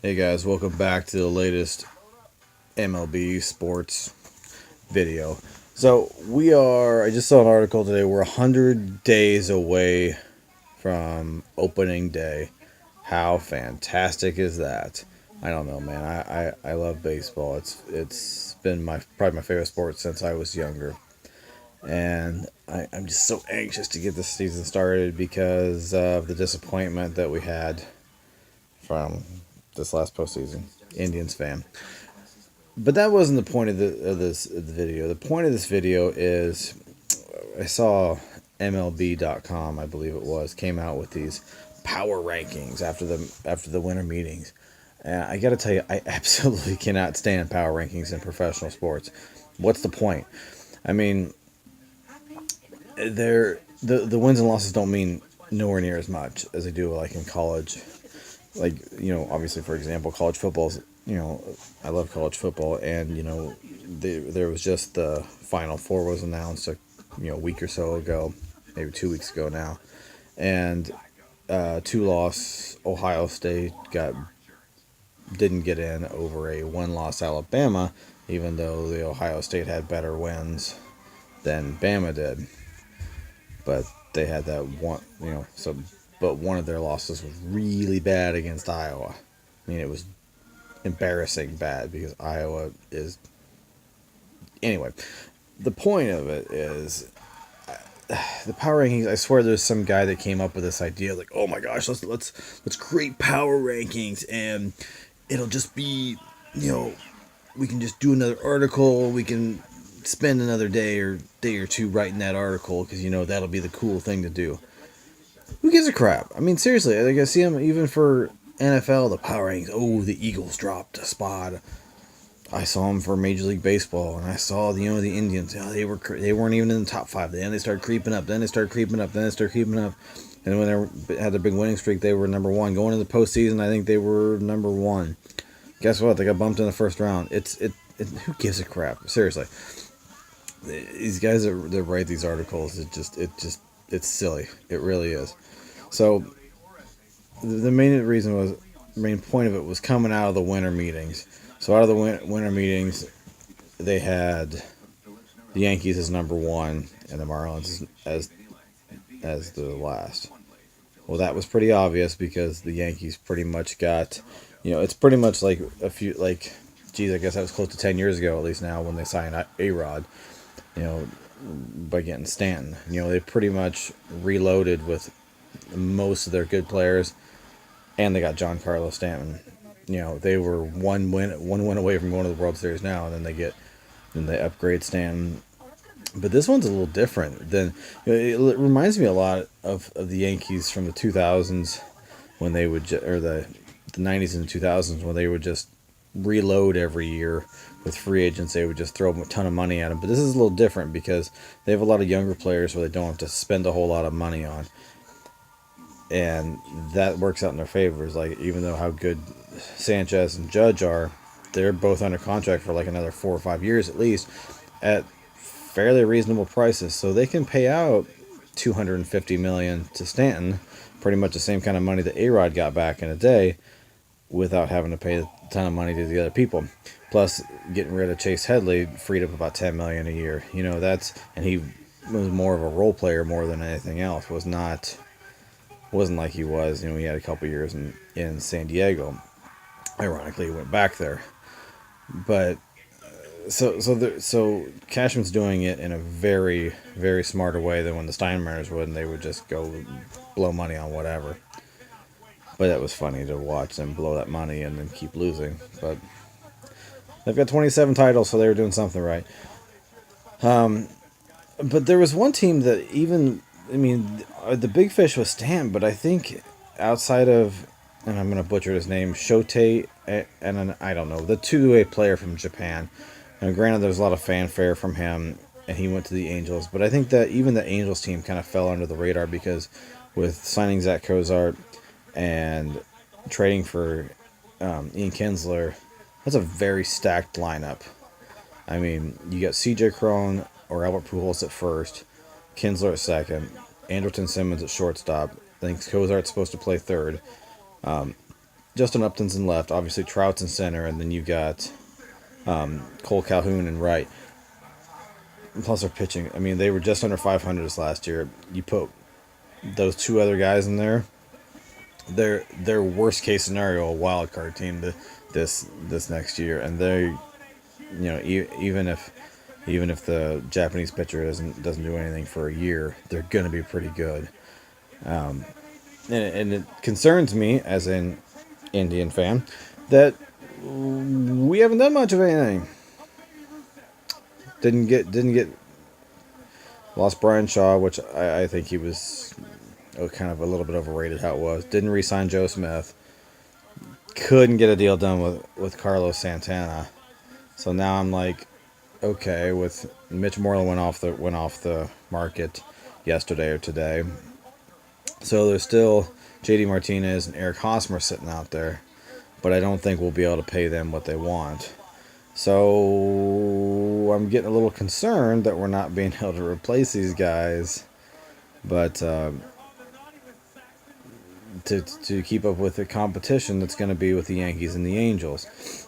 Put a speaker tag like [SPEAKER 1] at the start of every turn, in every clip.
[SPEAKER 1] Hey guys, welcome back to the latest MLB sports video. I just saw an article today, we're 100 days away from opening day. How fantastic is that? I don't know, man. I love baseball. It's been probably my favorite sport since I was younger. And I'm just so anxious to get this season started because of the disappointment that we had from this last postseason. Indians fan. But that wasn't the point of the video. The point of this video is I saw MLB.com, I believe it was, came out with these power rankings after the winter meetings. And I got to tell you, I absolutely cannot stand power rankings in professional sports. What's the point? I mean, the wins and losses don't mean nowhere near as much as they do like in college. Like, obviously, for example, college football's, I love college football, and there was just the Final Four was announced a week or so ago, maybe 2 weeks ago now, and two-loss Ohio State didn't get in over a one-loss Alabama, even though the Ohio State had better wins than Bama did, but they had that one, but one of their losses was really bad against Iowa. I mean, it was embarrassing bad because Iowa is. Anyway, the point of it is the power rankings. I swear, there's some guy that came up with this idea, like, oh my gosh, let's create power rankings, and it'll just be, we can just do another article. We can spend another day or two writing that article because that'll be the cool thing to do. Who gives a crap? I mean, seriously, like I see them even for NFL, the power rankings. Oh, the Eagles dropped a spot. I saw them for Major League Baseball, and I saw the Indians. They weren't even in the top five. Then they started creeping up. Then they started creeping up. And when they had their big winning streak, they were number one. Going into the postseason, I think they were number one. Guess what? They got bumped in the first round. Who gives a crap? Seriously, these guys that write these articles, it's silly. It really is. So the main point of it was coming out of the winter meetings. So out of the winter meetings, they had the Yankees as number one and the Marlins as the last. Well, that was pretty obvious because the Yankees pretty much got, it's pretty much like I guess that was close to 10 years ago at least now when they signed A-Rod, by getting Stanton. They pretty much reloaded with most of their good players, and they got Giancarlo Stanton. They were one win away from going to the World Series now, and then they upgrade Stanton. But this one's a little different than it reminds me a lot of the Yankees from the 2000s when they would or the 90s and the 2000s when they would just reload every year with free agents. They would just throw a ton of money at them. But this is a little different because they have a lot of younger players where they don't have to spend a whole lot of money on. And that works out in their favors. Like, even though how good Sanchez and Judge are, they're both under contract for like another 4 or 5 years at least at fairly reasonable prices. So they can pay out $250 million to Stanton, pretty much the same kind of money that A-Rod got back in a day, without having to pay a ton of money to the other people. Plus, getting rid of Chase Headley freed up about $10 million a year. And he was more of a role player more than anything else. Wasn't like he was. He had a couple years in San Diego. Ironically, he went back there. But so Cashman's doing it in a very, very smarter way than when the Steinmeiers would, and they would just go blow money on whatever. But that was funny to watch them blow that money and then keep losing. But they've got 27 titles, so they were doing something right. But there was one team that the big fish was Stan, but I think outside of, and I'm going to butcher his name, Shotei, and I don't know, the two-way player from Japan. And granted, there's a lot of fanfare from him, and he went to the Angels, but I think that even the Angels team kind of fell under the radar because with signing Zach Cozart and trading for Ian Kinsler, that's a very stacked lineup. I mean, you got C.J. Cron or Albert Pujols at first, Kinsler at second, Andrelton Simmons at shortstop. I think Cozart's supposed to play third. Justin Upton's in left. Obviously, Trout's in center, and then you got Cole Calhoun in right. And plus, they're pitching. I mean, they were just under 500 this last year. You put those two other guys in there. Their worst case scenario a wild card team this next year, and even if the Japanese pitcher doesn't do anything for a year, they're going to be pretty good. And it concerns me as an Indian fan that we haven't done much of anything. Didn't get lost Brian Shaw, which I think he was kind of a little bit overrated how it was. Didn't re-sign Joe Smith. Couldn't get a deal done with Carlos Santana. So now I'm like, okay, with Mitch Moreland went off the market yesterday or today. So there's still JD Martinez and Eric Hosmer sitting out there, but I don't think we'll be able to pay them what they want. So I'm getting a little concerned that we're not being able to replace these guys, but to keep up with the competition that's going to be with the Yankees and the Angels.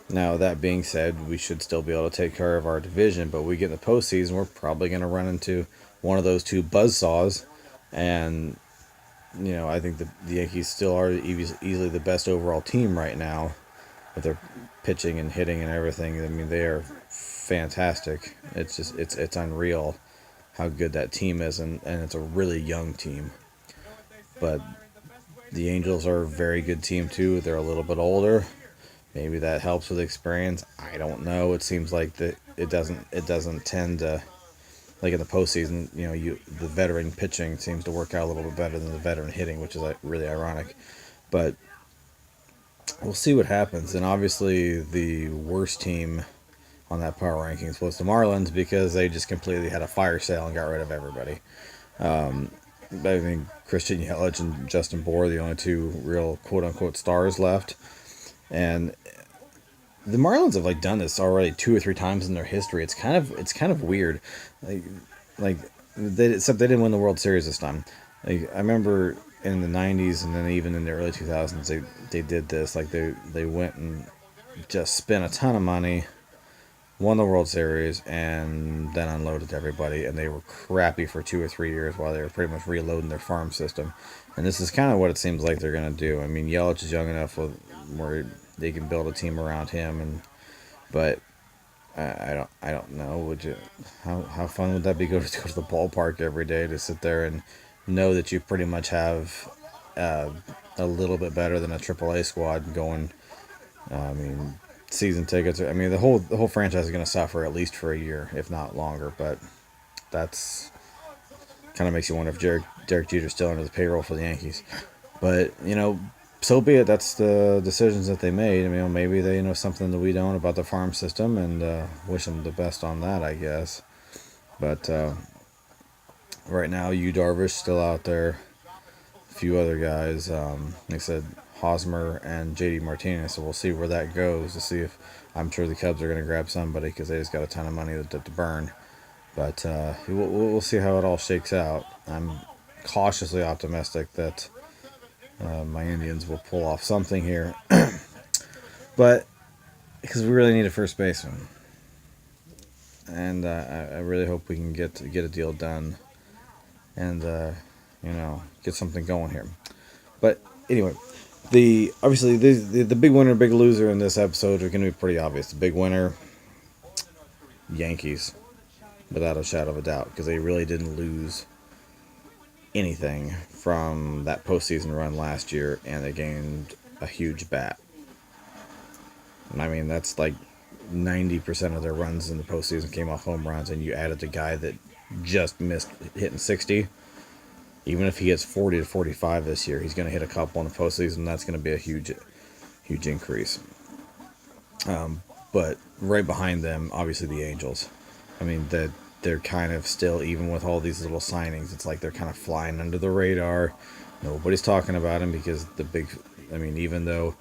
[SPEAKER 1] Now, that being said, we should still be able to take care of our division, but we get in the postseason, we're probably going to run into one of those two buzzsaws, and I think the Yankees still are easily the best overall team right now with their pitching and hitting and everything. I mean, they are fantastic. It's just it's unreal how good that team is, and it's a really young team. But the Angels are a very good team too. They're a little bit older. Maybe that helps with experience. I don't know. It seems like that it doesn't tend to, like in the postseason, the veteran pitching seems to work out a little bit better than the veteran hitting, which is like really ironic. But we'll see what happens. And obviously, the worst team on that power rankings was the Marlins because they just completely had a fire sale and got rid of everybody. I mean, Christian Yelich and Justin Bour, the only two real quote-unquote stars left. And the Marlins have done this already 2 or 3 times in their history. It's kind of weird. Except they didn't win the World Series this time. I remember in the 90s and then even in the early 2000s they did this. They went and just spent a ton of money, won the World Series, and then unloaded everybody, and they were crappy for 2 or 3 years while they were pretty much reloading their farm system. And this is kind of what it seems like they're going to do. I mean, Yelich is young enough where they can build a team around him, but I don't know. How fun would that be go to the ballpark every day to sit there and know that you pretty much have a little bit better than a AAA squad going? I mean, season tickets. I mean, the whole franchise is going to suffer at least for a year, if not longer. But that's kind of makes you wonder if Derek Jeter's still under the payroll for the Yankees. But so be it. That's the decisions that they made. I mean, maybe they know something that we don't about the farm system, and wish them the best on that, I guess. But right now, Yu Darvish still out there. A few other guys, like I said, Hosmer and JD Martinez. So we'll see where that goes to see if I'm sure the Cubs are going to grab somebody because they just got a ton of money to burn. But we'll see how it all shakes out. I'm cautiously optimistic that my Indians will pull off something here. But because we really need a first baseman. And I really hope we can get a deal done and get something going here. But anyway, the big winner, big loser in this episode are going to be pretty obvious. The big winner, Yankees, without a shadow of a doubt, because they really didn't lose anything from that postseason run last year, and they gained a huge bat. And I mean, that's like 90% of their runs in the postseason came off home runs, and you added the guy that just missed hitting 60. Even if he hits 40 to 45 this year, he's going to hit a couple in the postseason. That's going to be a huge increase. But right behind them, obviously the Angels. I mean, they're kind of still, even with all these little signings, it's like they're kind of flying under the radar. Nobody's talking about him because even though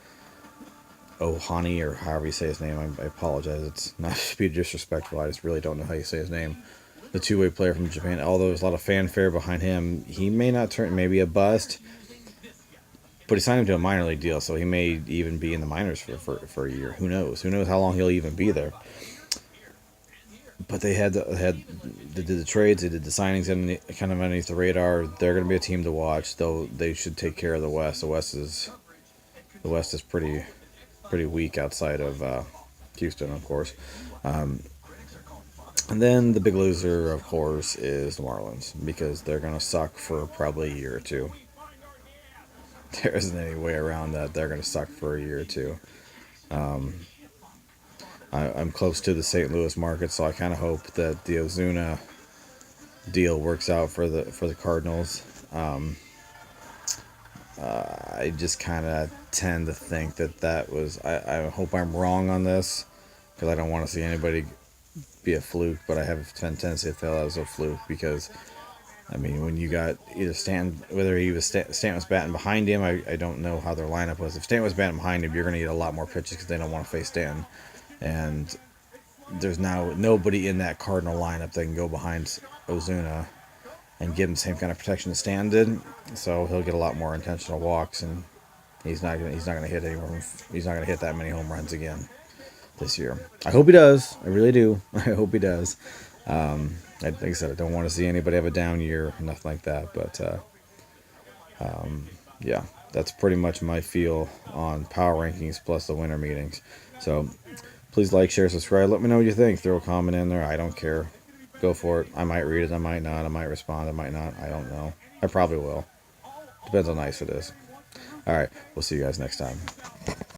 [SPEAKER 1] Ohani, or however you say his name, I apologize. It's not to be disrespectful. I just really don't know how you say his name. The two-way player from Japan, although there's a lot of fanfare behind him, he may not turn, maybe a bust, But he signed him to a minor league deal, so he may even be in the minors for a year. Who knows? Who knows how long he'll even be there? But they did the trades, they did the signings, and kind of underneath the radar. They're going to be a team to watch, though. They should take care of the West. The West is pretty weak outside of Houston, of course. And then the big loser, of course, is the Marlins, because they're going to suck for probably a year or two. There isn't any way around that. They're going to suck for a year or two. I'm close to the St. Louis market, so I kind of hope that the Ozuna deal works out for the Cardinals. I just kind of tend to think that was. I hope I'm wrong on this, because I don't want to see anybody be a fluke, but I have a tendency to feel that was a fluke, because I mean, when you got either whether Stanton was batting behind him, I don't know how their lineup was. If Stanton was batting behind him, you're going to get a lot more pitches because they don't want to face Stanton. And there's now nobody in that Cardinal lineup that can go behind Ozuna and give him the same kind of protection that Stanton did. So he'll get a lot more intentional walks, and he's not gonna hit anymore. He's not gonna hit that many home runs again this year. I hope he does. I really do. I hope he does. Like I said, I don't want to see anybody have a down year, nothing like that. But yeah, that's pretty much my feel on power rankings plus the winter meetings. So please like, share, subscribe. Let me know what you think. Throw a comment in there. I don't care. Go for it. I might read it. I might not. I might respond. I might not. I don't know. I probably will. Depends how nice it is. All right. We'll see you guys next time.